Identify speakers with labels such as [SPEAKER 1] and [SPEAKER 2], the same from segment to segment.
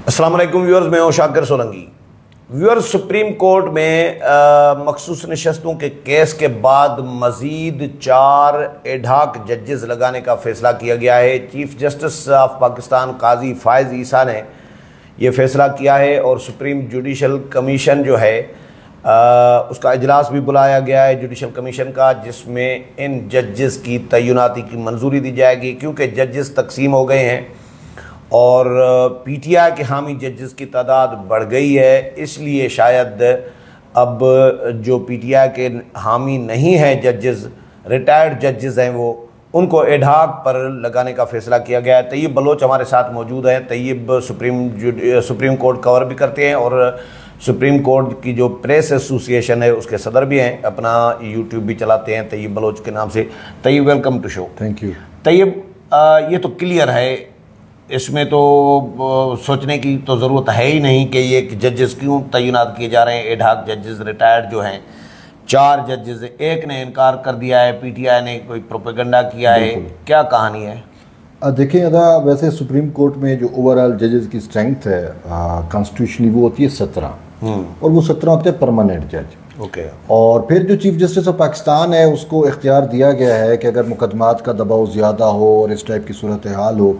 [SPEAKER 1] अस्सलाम वालेकुम व्यूअर्स, मैं हूं Shakir Solanki. Viewers, supreme court में मखसूस नशस्तों के केस के बाद मज़ीद 4 एडहॉक जजेस लगाने का फ़ैसला किया गया है। चीफ जस्टिस ऑफ पाकिस्तान काजी फ़ायज़ ईसा ने यह फ़ैसला किया है और सुप्रीम जुडिशल कमीशन जो है उसका इजलास भी बुलाया गया है जुडिशल कमीशन का, जिसमें इन जजेस की तैनाती की मंजूरी दी जाएगी। क्योंकि जजेस तकसीम हो गए हैं और पीटीआई के हामी जजेस की तादाद बढ़ गई है, इसलिए शायद अब जो पीटीआई के हामी नहीं हैं जजेस, रिटायर्ड जजेस हैं, वो उनको एडहॉक पर लगाने का फ़ैसला किया गया है। तैयब बलोच हमारे साथ मौजूद हैं। तैयब सुप्रीम कोर्ट कवर भी करते हैं और सुप्रीम कोर्ट की जो प्रेस एसोसिएशन है उसके सदर भी हैं, अपना यूट्यूब भी चलाते हैं तैयब बलोच के नाम से। Tayyab, welcome to show.
[SPEAKER 2] Thank you.
[SPEAKER 1] Tayyab, ये तो क्लियर है, इसमें तो सोचने की तो ज़रूरत है ही नहीं कि ये जजेस क्यों तैनात किए जा रहे हैं। एडहॉक जजेस रिटायर्ड जो हैं 4 जजेस, एक ने इनकार कर दिया है, पीटीआई ने कोई प्रोपेगेंडा किया है, क्या कहानी है?
[SPEAKER 2] देखें अदा, वैसे सुप्रीम कोर्ट में जो ओवरऑल जजेस की स्ट्रेंथ है कॉन्स्टिट्यूशनली वो होती है 17 और वो 17 होते हैं परमानेंट जज।
[SPEAKER 1] ओके।
[SPEAKER 2] और फिर जो चीफ जस्टिस ऑफ पाकिस्तान है उसको इख्तियार दिया गया है कि अगर मुकदमात का दबाव ज़्यादा हो और इस टाइप की सूरत हाल हो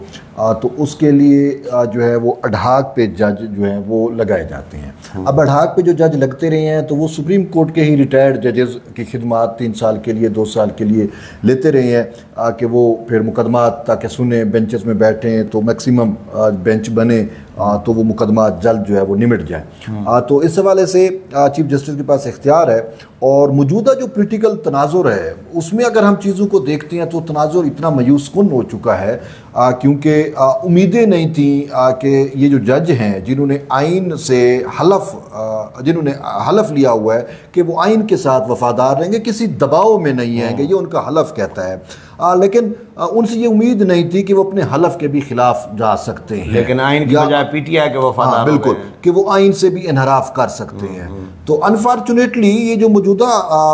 [SPEAKER 2] तो उसके लिए जो है वो एडहॉक पे जज जो हैं वो लगाए जाते हैं। अब एडहॉक पे जो जज लगते रहे हैं तो वो सुप्रीम कोर्ट के ही रिटायर्ड जजेस की खिदमात 3 साल के लिए 2 साल के लिए लेते रहे हैं कि वो फिर मुकदमात ताकि सुने, बेंचेस में बैठें तो मैक्सिमम बेंच बने तो वो मुकदमा जल्द जो है वो निमट जाए। तो इस हवाले से चीफ जस्टिस के पास इख्तियार है और मौजूदा जो पोलिटिकल तनाजुर है उसमें अगर हम चीज़ों को देखते हैं तो तनाजुर इतना मायूस कुन हो चुका है क्योंकि उम्मीदें नहीं थी कि ये जो जज हैं जिन्होंने आइन से जिन्होंने हलफ लिया हुआ है कि वो आइन के साथ वफादार रहेंगे, किसी दबाव में नहीं है कि ये उनका हलफ कहता है, लेकिन उनसे ये उम्मीद नहीं थी कि वो अपने हलफ के भी खिलाफ जा सकते हैं,
[SPEAKER 1] लेकिन आइन की बजाय पीटीआई के वफादार
[SPEAKER 2] बिल्कुल कि वो आइन से भी इनहराफ कर सकते हैं। तो अनफॉर्चुनेटली ये जो मौजूदा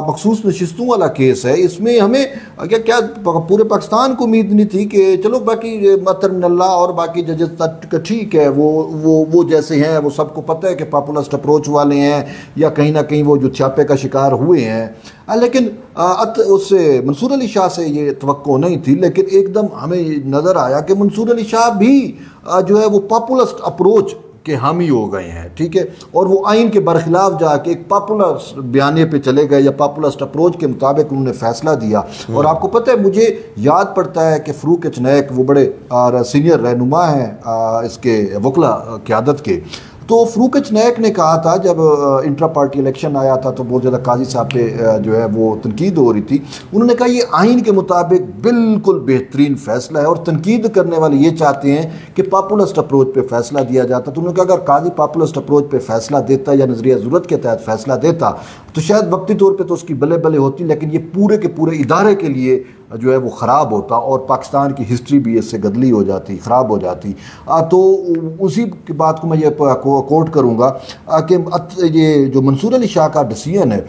[SPEAKER 2] मखसूस नशिस्तों वाला केस है इसमें हमें क्या पूरे पाकिस्तान को उम्मीद नहीं थी कि चलो बाकी मतरमल्ला और बाकी जजेस तक ठीक है, वो जैसे हैं, वो सबको पता है कि पॉपुलिस्ट अप्रोच वाले हैं या कहीं ना कहीं वो जो छापे का शिकार हुए हैं, लेकिन उससे मंसूर अली शाह से ये तवक्को नहीं थी। लेकिन एकदम हमें नज़र आया कि मंसूर अली शाह भी जो है वो पॉपुलिस्ट अप्रोच के हामी हो गए हैं, ठीक है, और वो आइन के बरखिलाफ जाके एक पॉपुलर बयाने पे चले गए या पॉपुलर अप्रोच के मुताबिक उन्होंने फैसला दिया। और आपको पता है, मुझे याद पड़ता है कि फ़रूक चनैक वो बड़े सीनियर रहनुमा हैं इसके वकला क़यादत के, तो फ़रूक चनैक ने कहा था जब इंट्रा पार्टी इलेक्शन आया था तो बहुत ज़्यादा काजी साहब पे जो है वो तनकीद हो रही थी। उन्होंने कहा ये आइन के मुताबिक बिल्कुल बेहतरीन फ़ैसला है और तनकीद करने वाले ये चाहते हैं कि पॉपुलिस्ट अप्रोच पे फ़ैसला दिया जाता। तो उन्होंने कहा अगर काजी पॉपुलिस्ट अप्रोच पे फ़ैसला देता या नज़रिया ज़रूरत के तहत फ़ैसला देता तो शायद वक्ती तौर पर तो उसकी बले बले होती, लेकिन ये पूरे के पूरे इदारे के लिए जो है वो ख़राब होता और पाकिस्तान की हिस्ट्री भी इससे गदली हो जाती, ख़राब हो जाती। तो उसी की बात को मैं ये कोट करूँगा कि ये जो मंसूर अली शाह का डिसीजन है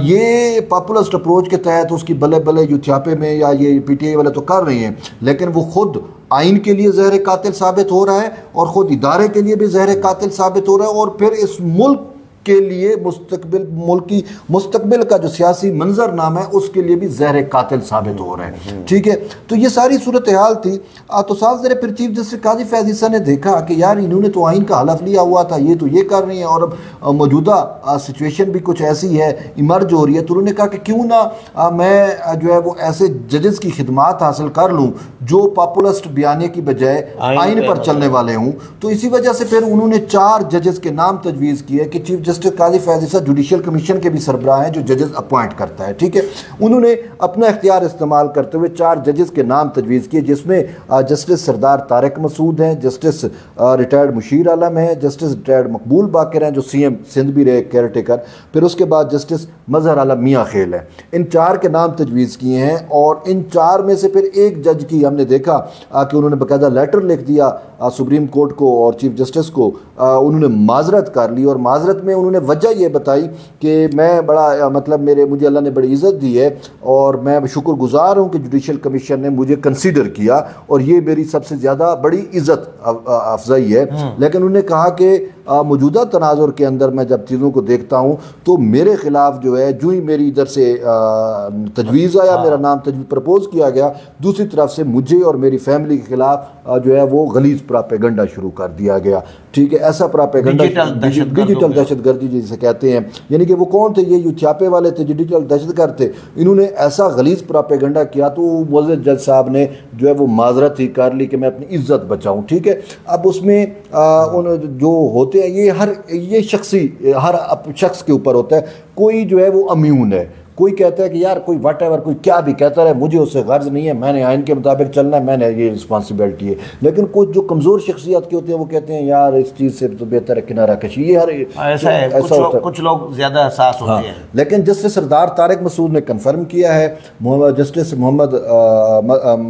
[SPEAKER 2] ये पॉपुलिस्ट अप्रोच के तहत उसकी बले बले जो छापे में या ये पीटीआई वाले तो कर रहे हैं, लेकिन वो खुद आइन के लिए ज़हर कातिल साबित हो रहा है और ख़ुद इदारे के लिए भी ज़हर कातिल साबित हो रहा है और फिर इस मुल्क के लिए मुल्की मुस्तकबिल का जो सियासी मंजरनामा है उसके लिए भी ज़हर कातिल साबित हो रहा है, ठीक है। तो ये सारी सूरत हाल थी। तो साफ ज़रा फिर चीफ जस्टिस काजी फ़ैज़ ईसा ने देखा कि यार इन्होंने तो आइन का हलफ लिया हुआ था, ये तो ये कर रही हैं और अब मौजूदा सिचुएशन भी कुछ ऐसी है, इमर्ज हो रही है, तो उन्होंने कहा कि क्यों ना मैं जो है वो ऐसे जजेस की खिदमात हासिल कर लूँ जो पॉपुलिस्ट बयाने की बजाय आइन पर चलने वाले हूँ। तो इसी वजह से फिर उन्होंने 4 जजेस के नाम तजवीज़ किए कि चीफ जस्टिस काजी फ़ैज़ ईसा जुडिशल कमीशन के भी सरबराह हैं जो जजेस अपॉइंट करता है, ठीक है। उन्होंने अपना इख्तियार इस्तेमाल करते हुए 4 जजेस के नाम तजवीज़ किए, जिसमें जस्टिस सरदार तारिक मसूद हैं, जस्टिस रिटायर्ड मुशीर आलम हैं, जस्टिस रिटायर्ड मकबूल बाकर हैं जो सीएम सिंध भी रहे केयर टेकर, फिर उसके बाद जस्टिस मजहर आलम मियाँ खेल है। इन 4 के नाम तजवीज़ किए हैं और इन 4 में से फिर एक जज की हमने देखा कि उन्होंने बाकायदा लेटर लिख दिया सुप्रीम कोर्ट को और चीफ जस्टिस को, उन्होंने माजरत कर ली और माजरत में उन्होंने वजह ये बताई कि मैं बड़ा मतलब मुझे अल्लाह ने बड़ी इज़्ज़त दी है और मैं शुक्रगुजार हूँ कि जुडिशल कमीशन ने मुझे कंसीडर किया और ये मेरी सबसे ज़्यादा बड़ी इज़्ज़त अफजाई है। लेकिन उन्होंने कहा कि मौजूदा तनाजुर के अंदर मैं जब चीज़ों को देखता हूँ तो मेरे ख़िलाफ़ जो है जो ही मेरी इधर से तजवीज़ आया, मेरा नाम प्रपोज किया गया, दूसरी तरफ से मुझे और मेरी फैमिली के ख़िलाफ़ जो है वो गलीज़ प्रोपेगेंडा शुरू कर दिया गया। ठीक है, ऐसा प्रोपेगेंडा डिजिटल दहशतगर्दी जिसे कहते हैं, यानी कि वो कौन थे, ये छापे वाले थे, डिजिटल दहशतगर्द थे। इन्होंने ऐसा गलीज़ प्रोपेगेंडा किया तो मुअज़्ज़ज़ जज साहब ने जो है वो माजरत ही कर ली कि मैं अपनी इज्जत बचाऊँ। ठीक है, अब उसमें जो होते हैं ये हर शख्स के ऊपर होता है। कोई जो है वो अम्यून है, कोई कहता है कि यार कोई वट एवर कोई क्या भी कहता रहे, मुझे उससे गर्ज नहीं है, मैंने आइन के मुताबिक चलना है, मैंने ये रिस्पॉन्सिबिलिटी है। लेकिन कुछ जो कमज़ोर शख्सियत के होते हैं वो कहते हैं यार इस चीज़ से तो बेहतर है किनारा कशी। ये
[SPEAKER 1] ऐसा है, कुछ लोग ज़्यादा एहसास होते हैं।
[SPEAKER 2] लेकिन जस्टिस सरदार तारिक मसूद ने कन्फर्म किया है, जस्टिस मोहम्मद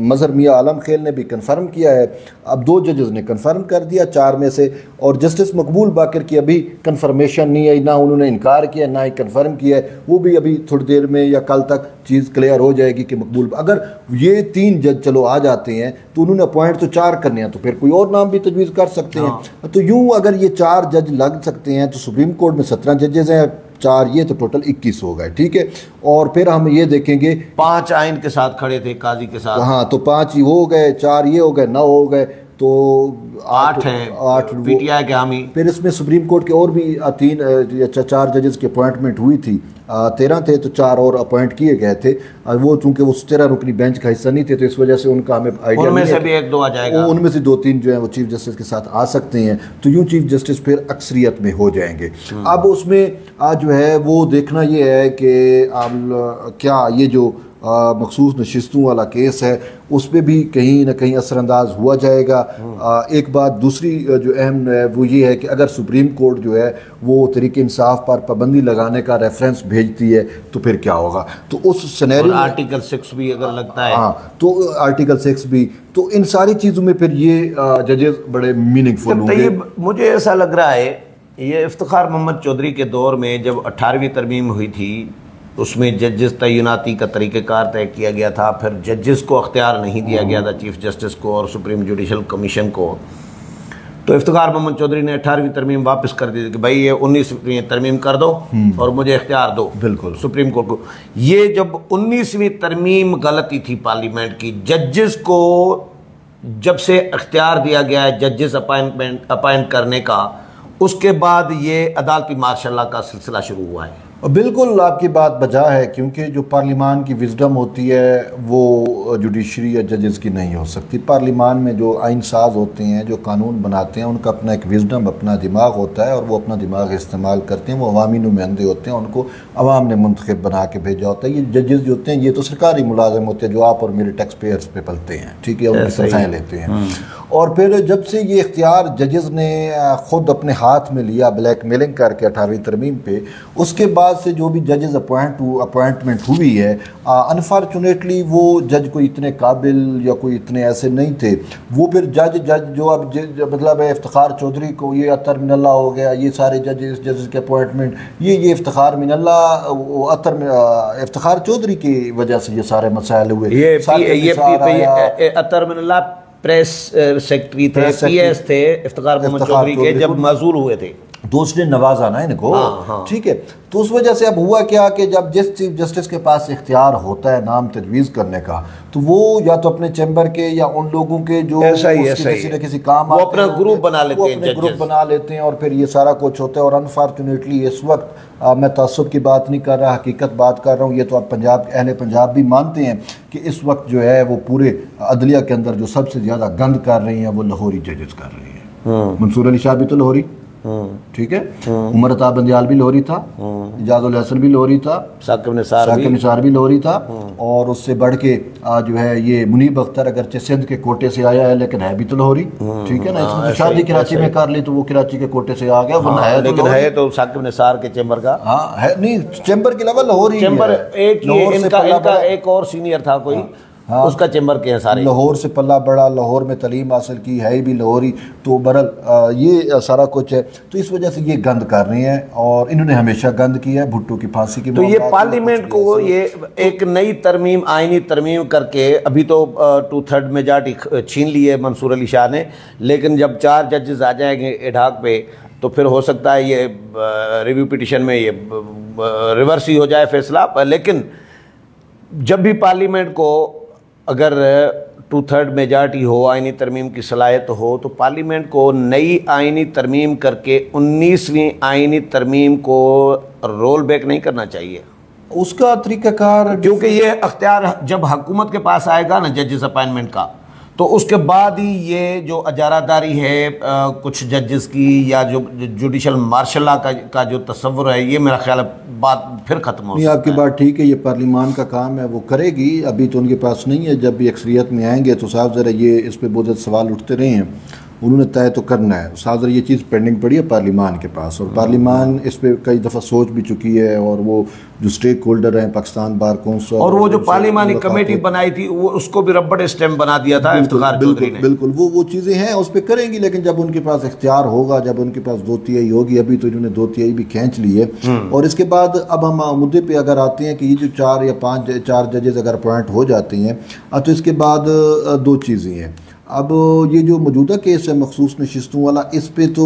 [SPEAKER 2] मजहर मियाँ आलम खेल ने भी कन्फर्म किया है, अब 2 जजेस ने कन्फर्म कर दिया 4 में से, और जस्टिस मकबूल बाकर की अभी कन्फर्मेशन नहीं है, ना उन्होंने इनकार किया ना ही कन्फर्म किया है। वो भी अभी थोड़ी देर में या कल तक चीज़ क्लियर हो जाएगी कि मकबूल, अगर ये 3 जज चलो आ जाते हैं तो उन्होंने अपॉइंट तो 4 करने हैं, तो फिर कोई और नाम भी तजवीज़ कर सकते हैं। तो यूँ अगर ये 4 जज लग सकते हैं तो सुप्रीम कोर्ट में 17 जजेस हैं, 4 ये तो टोटल 21 हो गए। ठीक है, और फिर हम ये देखेंगे
[SPEAKER 1] 5 आइन के साथ खड़े थे, काजी के साथ।
[SPEAKER 2] हाँ, तो 5 ही हो गए, 4 ये हो गए, 9 हो गए, तो
[SPEAKER 1] 8 पीटीआई के हामी।
[SPEAKER 2] फिर इसमें सुप्रीम कोर्ट के और भी 4 जजेस की अपॉइंटमेंट हुई थी, 13 थे तो 4 और अपॉइंट किए गए थे। वो चूंकि वो 13 रुकनी बेंच का हिस्सा नहीं थे तो इस वजह से उनका हमें आइडिया
[SPEAKER 1] उनमें से भी 1-2 आ जाएगा,
[SPEAKER 2] उनमें से 2-3 जो है वो चीफ जस्टिस के साथ आ सकते हैं, तो यूँ चीफ जस्टिस फिर अक्सरियत में हो जाएंगे। अब उसमें जो है वो देखना ये है कि क्या ये जो मखसूस नशिस्तों वाला केस है उस पर भी कहीं ना कहीं असरअंदाज हुआ जाएगा। एक बात दूसरी जो अहम है वो ये है कि अगर सुप्रीम कोर्ट जो है वो तरीके इंसाफ पर पाबंदी लगाने का रेफरेंस भेजती है तो फिर क्या होगा, तो उस सिनेरियो
[SPEAKER 1] आर्टिकल 6 भी अगर लगता है,
[SPEAKER 2] हाँ तो आर्टिकल 6 भी, तो इन सारी चीज़ों में फिर ये जजेस बड़े मीनिंगफुल होंगे।
[SPEAKER 1] मुझे ऐसा लग रहा है ये इफ्तिखार मोहम्मद चौधरी के दौर में जब 18वीं तरमीम हुई थी उसमें जजेस तैनाती का तरीक़ेकार तय किया गया था, फिर जजेस को अख्तियार नहीं दिया गया था, चीफ जस्टिस को और सुप्रीम जुडिशल कमीशन को। तो इफ्तिखार मोहम्मद चौधरी ने 18वीं तरमीम वापस कर दी थी कि भाई ये 19वीं तरमीम कर दो और मुझे इख्तियार दो, बिल्कुल सुप्रीम कोर्ट को। ये जब 19वीं तरमीम गलती थी पार्लियामेंट की, जजेस को जब से इख्तियार दिया गया है जजेस अपॉइंट करने का, उसके बाद ये अदालती मार्शल लॉ का सिलसिला शुरू हुआ है।
[SPEAKER 2] बिल्कुल आपकी बात बजा है, क्योंकि जो पार्लियामान की विजडम होती है वो जुडिशरी या जजेस की नहीं हो सकती। पार्लियामान में जो आइन साज होते हैं, जो कानून बनाते हैं, उनका अपना एक विजडम, अपना दिमाग होता है और वो अपना दिमाग इस्तेमाल करते हैं। वो अवामी नुमाइंदे होते हैं, उनको अवाम ने मुंतखब बना के भेजा होता है। ये जजेस जो होते हैं ये तो सरकारी मुलाजिम होते हैं जो आप और मेरे टैक्स पेयर्स पे पलते हैं, ठीक है, उनकी तनख्वाहें लेते हैं। और फिर जब से ये इख्तियार जजेस ने ख़ुद अपने हाथ में लिया ब्लैकमेलिंग करके 18वीं तरमीम पे, उसके बाद से जो भी जजेस अपॉइंटमेंट हुई है, अनफॉर्चुनेटली वो जज कोई इतने काबिल या कोई इतने ऐसे नहीं थे। वो फिर जज जो अब मतलब इफ्तिखार चौधरी को ये अतर मिनल्ला हो गया, ये सारे जजेस के अपॉइंटमेंट ये इफ्तिखार मिनल्ला इफ्तिखार चौधरी की वजह से ये सारे मसाइल हुए।
[SPEAKER 1] ये अतर मिनल्ला प्रेस सेक्रेटरी थे, पीएस थे इफ्तिखार मोहम्मद चौधरी के जब मजूर हुए थे,
[SPEAKER 2] दोस्त ने नवाजा ना इनको। ठीक है, तो उस वजह से अब हुआ क्या कि जब जिस चीफ जस्टिस के पास इख्तियार होता है नाम तजवीज़ करने का, तो वो या तो अपने चैम्बर के या उन लोगों के जो किसी न किसी काम
[SPEAKER 1] वो अपना ग्रुप बना लेते हैं,
[SPEAKER 2] अपने ग्रुप बना लेते हैं और फिर ये सारा कुछ होता है। और अनफॉर्चुनेटली इस वक्त मैं तअस्सुब की बात नहीं कर रहा, हकीकत बात कर रहा हूँ। ये तो आप अहले पंजाब भी मानते हैं कि इस वक्त जो है वो पूरे अदलिया के अंदर जो सबसे ज़्यादा गंद कर रही हैं वो लाहौरी जजेस कर रही हैं। मंसूर अली शाह भी तो लाहौरी, ठीक है, उमर अता बंदियाल भी लाहौरी था, इजाजुल हसन भी लाहौरी था,
[SPEAKER 1] साकिब निसार भी
[SPEAKER 2] लाहौरी था, और उससे बढ़ के जो है ये मुनीब अख्तर अगरचे सिंध के कोटे से आया है लेकिन है भी तो लाहौरी, ठीक है ना। इसमें शादी कराची में कर ली तो वो कराची के कोटे से आ गया,
[SPEAKER 1] लेकिन है तो साकिब निसार के चैम्बर का।
[SPEAKER 2] हाँ है, नहीं चैम्बर के अलावा लाहौरी
[SPEAKER 1] चैम्बर एक और सीनियर था कोई,
[SPEAKER 2] हाँ,
[SPEAKER 1] उसका चैम्बर के हैं सारे।
[SPEAKER 2] लाहौर से पल्ला बड़ा, लाहौर में तालीम हासिल की है भी लाहौरी, तो बहरहाल ये सारा कुछ है। तो इस वजह से ये गंद कर रहे हैं और इन्होंने हमेशा गंद किया है। भुट्टो की फांसी की
[SPEAKER 1] तो ये पार्लियामेंट को ये एक नई तरमीम, आईनी तरमीम करके, अभी तो 2/3 मेजॉरिटी छीन ली है मंसूर अली शाह ने, लेकिन जब 4 जजेस आ जाएंगे एडहॉक पे तो फिर हो सकता है ये रिव्यू पिटिशन में ये रिवर्स ही हो जाए फैसला। लेकिन जब भी पार्लियामेंट को अगर 2/3 मेजॉरिटी हो, आइनी तरमीम की सलाहियत हो, तो पार्लियामेंट को नई आइनी तरमीम करके 19वीं आइनी तरमीम को रोल बैक नहीं करना चाहिए।
[SPEAKER 2] उसका तरीक़ाकार,
[SPEAKER 1] क्योंकि ये अख्तियार जब हुकूमत के पास आएगा ना जजेस अपॉइंटमेंट का, तो उसके बाद ही ये जो अजारादारी है कुछ जजेस की या जो जुडिशल मार्शल का जो तस्वुर है, ये मेरा ख्याल बात फिर ख़त्म हो।
[SPEAKER 2] आपकी बात ठीक है, ये पार्लियामान का काम है, वो करेगी। अभी तो उनके पास नहीं है, जब भी अक्सरियत में आएंगे तो साहब ज़रा ये इस पर बहुत सवाल उठते रहे हैं, उन्होंने तय तो करना है। साहब ज़रा ये चीज़ पेंडिंग पड़ी है पार्लियामान के पास, और पार्लियामान इस पर कई दफ़ा सोच भी चुकी है, और वो जो स्टेक होल्डर हैं पाकिस्तान बार कौंसिल
[SPEAKER 1] और वो जो पार्लियामानी कमेटी बनाई थी वो उसको भी रबड़ स्टैम्प बना दिया था इफ्तिखार चौधरी ने।
[SPEAKER 2] बिल्कुल वो चीज़ें हैं, उस पर करेंगी, लेकिन जब उनके पास इख्तियार होगा, जब उनके पास 2/3 होगी, अभी तो इन्होंने 2/3 भी खींच ली है। और इसके बाद अब हम मुद्दे पे अगर आते हैं कि ये जो 4 या 4 जजेस अगर अपॉइंट हो जाते हैं, तो इसके बाद 2 चीज़ें हैं। अब ये जो मौजूदा केस है मखसूस नशिस्तों वाला, इस पे तो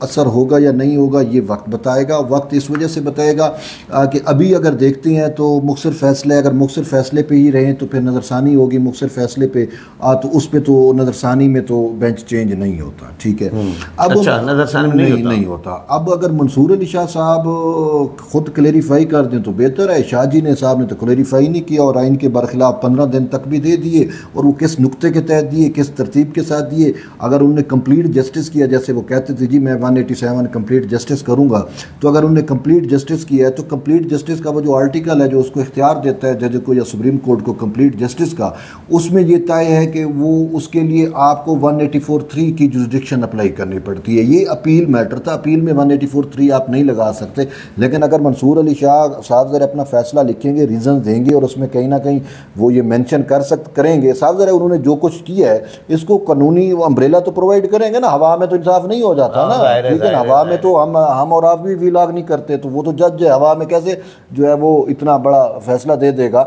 [SPEAKER 2] असर होगा या नहीं होगा ये वक्त बताएगा। वक्त इस वजह से बताएगा कि अभी अगर देखते हैं तो मुखसर फैसले, अगर मुखसर फैसले पे ही रहें तो फिर नज़रसानी होगी मुखसर फैसले पे, तो उस पे तो नज़रसानी में तो बेंच चेंज नहीं होता, ठीक है। अब
[SPEAKER 1] अच्छा, नज़रसानी
[SPEAKER 2] नहीं होता। अब अगर मंसूर अली शाह साहब खुद क्लेरिफाई कर दें तो बेहतर है। शाह जी ने साहब ने तो क्लेरिफाई नहीं किया, और आइन के बरखिलाफ 15 दिन तक भी दे दिए, और वो किस नुक्ते के तहत दिए, किस तरतीब के साथ दिए। अगर उन्होंने कंप्लीट जस्टिस किया, जैसे वो कहते थे जी मैं 187 कंप्लीट जस्टिस करूंगा, तो अगर उन्होंने कंप्लीट जस्टिस किया है तो कंप्लीट जस्टिस का वो जो आर्टिकल है जो उसको इख्तियार देता है जज को या सुप्रीम कोर्ट को कंप्लीट जस्टिस का, उसमें ये तय है कि वो उसके लिए आपको 184(3) की जुरिडिक्शन अप्लाई करनी पड़ती है। ये अपील मैटर था, अपील में 184(3) आप नहीं लगा सकते। लेकिन अगर मंसूर अली शाह साहब ज़रा अपना फैसला लिखेंगे, रीज़न देंगे, और उसमें कहीं ना कहीं वो ये मेंशन करेंगे साहब ज़रा उन्होंने जो कुछ किया है इसको कानूनी अम्ब्रेला तो प्रोवाइड करेंगे ना। हवा में तो इंसाफ नहीं हो जाता ना, ठीक है ना। हवा में तो हम और आप भी विलाग नहीं करते, तो वो तो जज है, हवा में कैसे जो है वो इतना बड़ा फैसला दे देगा।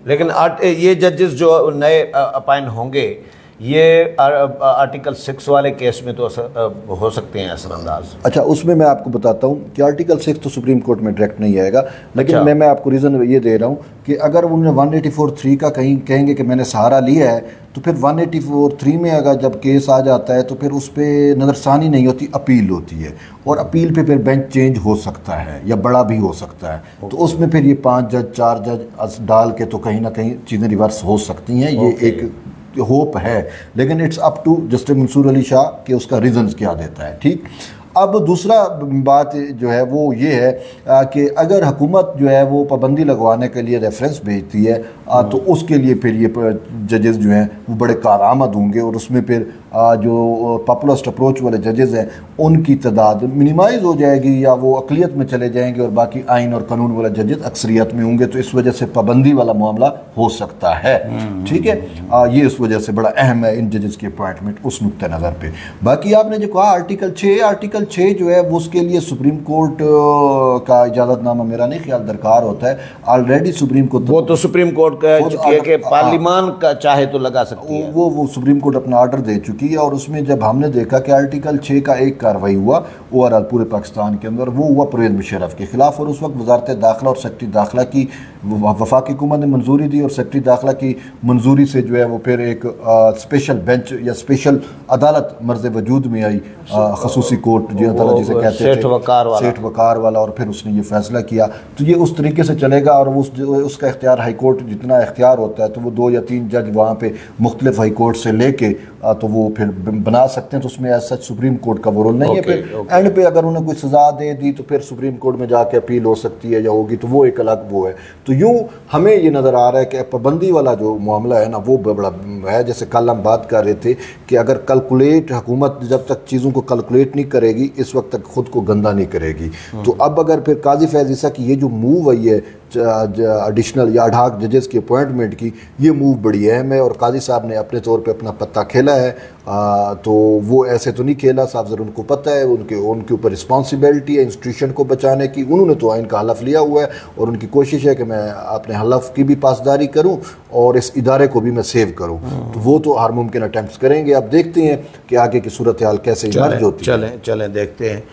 [SPEAKER 1] लेकिन ये जजेस जो नए अपॉइंट होंगे ये आर्टिकल 6 वाले केस में तो हो सकते हैं असरअंदाज।
[SPEAKER 2] अच्छा, उसमें मैं आपको बताता हूँ कि आर्टिकल 6 तो सुप्रीम कोर्ट में डायरेक्ट नहीं आएगा, लेकिन
[SPEAKER 1] अच्छा।
[SPEAKER 2] मैं आपको रीज़न ये दे रहा हूँ कि अगर उन्होंने 184(3) का कहेंगे कि मैंने सहारा लिया है, तो फिर 184(3) में अगर जब केस आ जाता है तो फिर उस पर नज़रसानी नहीं होती, अपील होती है, और अपील पे फिर बेंच चेंज हो सकता है या बड़ा भी हो सकता है। तो उसमें फिर ये 5 जज 4 जज डाल के तो कहीं ना कहीं चीज़ें रिवर्स हो सकती हैं। ये एक होप है, लेकिन it's up to justice Mansoor Ali Shah कि उसका रीजंस क्या देता है, ठीक। अब दूसरा बात जो है वो ये है कि अगर हुकूमत जो है वो पाबंदी लगवाने के लिए रेफरेंस भेजती है, तो उसके लिए फिर ये जजेस जो हैं वो बड़े कारआमद होंगे, और उसमें फिर जो पॉपुलिस्ट अप्रोच वाले जजेस हैं उनकी तादाद मिनिमाइज हो जाएगी, या वो अकलियत में चले जाएंगे, और बाकी आइन और कानून वाले जजेस अक्सरियत में होंगे। तो इस वजह से पाबंदी वाला मामला हो सकता है, ठीक है। ये इस वजह से बड़ा अहम है इन जजेस की अपॉइंटमेंट उस नुक्ते नज़र पे। बाकी आपने जो कहा आर्टिकल 6 जो है वो उसके लिए सुप्रीम कोर्ट का इजाज़तनामा मेरा नहीं ख्याल दरकार होता है। ऑलरेडी सुप्रीम कोर्ट
[SPEAKER 1] वो तो सुप्रीम कोर्ट के पार्लियामान का चाहे तो लगा सकती है,
[SPEAKER 2] वो सुप्रीम कोर्ट अपना ऑर्डर दे चुकी है। और उसमें जब हमने देखा कि आर्टिकल 6 का एक कार्रवाई हुआ ओवरऑल पूरे पाकिस्तान के अंदर, वो हुआ परवेज़ मुशर्रफ के खिलाफ, और उस वक्त वजारत दाखिला और सेक्रेटरी दाखिला की वफाकी हुकूमत ने मंजूरी दी, और सेक्रेटरी दाखिला की मंजूरी से जो है वो फिर एक स्पेशल बेंच या स्पेशल अदालत मर्ज़ वजूद में आई, खसूसी कोर्ट जो अदालत जिसे कहते थे, सेठ वकार वाला, और फिर उसने ये फैसला किया। तो ये उस तरीके से चलेगा, और उसका इख्तियार हाई कोर्ट जितना इख्तियार होता है तो वो 2 या 3 जज वहाँ पे मुख्तलिफ हाई कोर्ट से लेके तो वो फिर बना सकते हैं। तो उसमें ऐसा सच सुप्रीम कोर्ट का वो रोल नहीं है। फिर एंड पे अगर उन्हें कोई सज़ा दे दी तो फिर सुप्रीम कोर्ट में जाके अपील हो सकती है या होगी, तो वो एक अलग वो है। तो यूँ हमें ये नज़र आ रहा है कि पाबंदी वाला जो मामला है ना वो बड़ा है। जैसे कल हम बात कर रहे थे कि अगर कैलकुलेट हुकूमत जब तक चीज़ों को कैलकुलेट नहीं करेगी इस वक्त तक खुद को गंदा नहीं करेगी। तो अब अगर फिर काजी फैज़ ईसा की ये जो मूव आई है एडिशनल या अडाक जजेस की अपॉइंटमेंट की, ये मूव बड़ी अहम है। और काजी साहब ने अपने तौर पे अपना पत्ता खेला है, तो वो ऐसे तो नहीं खेला साहब, ज़रूर उनको पता है, उनके ऊपर रिस्पॉन्सिबिलिटी है इंस्टीट्यूशन को बचाने की। उन्होंने तो आइन का हलफ लिया हुआ है और उनकी कोशिश है कि मैं अपने हलफ की भी पासदारी करूं और इस इदारे को भी मैं सेव करूं। तो वो तो हर मुमकिन अटैम्प्ट करेंगे। अब देखते हैं कि आगे की सूरत हाल कैसे इमर्ज होती है।
[SPEAKER 1] चलें देखते हैं।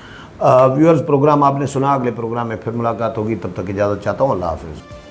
[SPEAKER 1] व्यूअर्स, प्रोग्राम आपने सुना, अगले प्रोग्राम में फिर मुलाकात होगी, तब तक इजाज़त चाहता हूँ। अल्लाह हाफिज़।